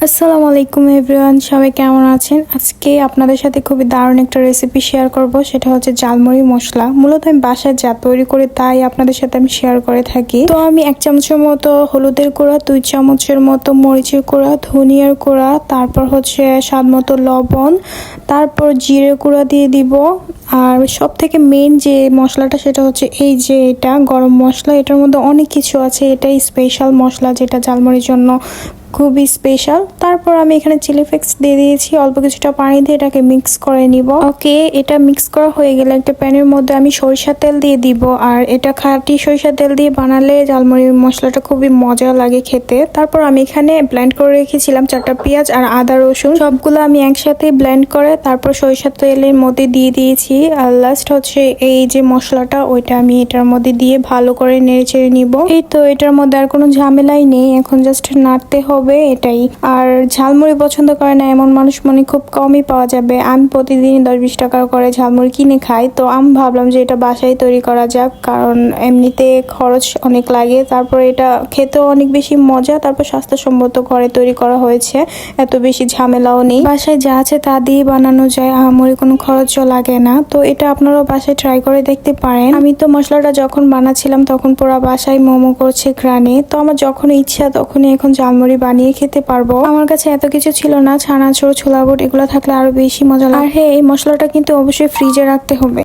আসসালামু আলাইকুম এভরিওয়ান, সবাই কেমন আছেন? আজকে আপনাদের সাথে খুবই দারুণ একটা রেসিপি শেয়ার করব। সেটা হচ্ছে ঝালমুড়ি মশলা। মূলত আমি বাসায় যা তৈরি করি তাই আপনাদের সাথে আমি শেয়ার করে থাকি। তো আমি 1 চামচের মতো হলুদের গুঁড়া, 2 চামচের মতো মরিচের গুঁড়া, ধনিয়ার গুঁড়া, তারপর হচ্ছে স্বাদ মতো লবণ, তারপর জিরে গুঁড়া দিয়ে দিব। আর সব থেকে মেইন যে মশলাটা সেটা হচ্ছে এই যে এটা গরম মশলা। এটার মধ্যে অনেক কিছু আছে, এটাই স্পেশাল মশলা যেটা ঝালমুড়ির জন্য খুবই স্পেশাল। তারপর আমি এখানে চিলি ফ্লেক্স দিয়ে দিয়েছি, অল্প কিছুটা পানি দিয়ে এটাকে মিক্স করে নিব। ওকে, এটা মিক্স করা হয়ে গেলে একটা প্যানের মধ্যে আমি সরিষার তেল দিয়ে দিব। আর এটা খাঁটি সরিষার তেল দিয়ে বানালে ঝালমুড়ি মশলাটা খুবই মজা লাগে খেতে। তারপর আমি এখানে ব্লেন্ড করে রেখেছিলাম 4টা পেঁয়াজ আর আদা রসুন, সবগুলো আমি একসাথে ব্লেন্ড করে তারপর সরিষার তেলের মধ্যে দিয়ে দিয়েছি। আর লাস্ট হচ্ছে এই যে মশলাটা, ওইটা আমি এটার মধ্যে দিয়ে ভালো করে নেড়ে চেড়ে নিব। এই তো এটার মধ্যে আর কোনো ঝামেলাই নেই, এখন জাস্ট নাড়তে হবে এটাই। আর ঝালমুড়ি পছন্দ করে না এমন মানুষ মনে খুব কমই পাওয়া যাবে। আমি প্রতিদিন 10-20 টাকার করে ঝালমুড়ি কিনে খাই। তো আমি ভাবলাম যে এটা বাসায় তৈরি করা যাক, কারণ এমনিতে খরচ অনেক লাগে, তারপর এটা খেতেও অনেক বেশি মজা, তারপর স্বাস্থ্যসম্মত ঘরে তৈরি করা হয়েছে, এত বেশি ঝামেলাও নেই। বাসায় যা আছে তা দিয়ে বানানো যায়, আহামরি কোনো খরচও লাগে না। তো এটা আপনারাও বাসায় ট্রাই করে দেখতে পারেন। আমি তো মশলাটা যখন বানাচ্ছিলাম তখন পুরো বাসায় মোমো করছে ঘ্রাণে। তো আমার যখন ইচ্ছা তখনই এখন ঝালমুড়ি বানিয়ে খেতে পারবো। আমার কাছে এত কিছু ছিল না, ছানাচুর, ছোলা বুট এগুলো থাকলে আরো বেশি মজা লাগে। আর হ্যাঁ, এই মশলাটা কিন্তু অবশ্যই ফ্রিজে রাখতে হবে।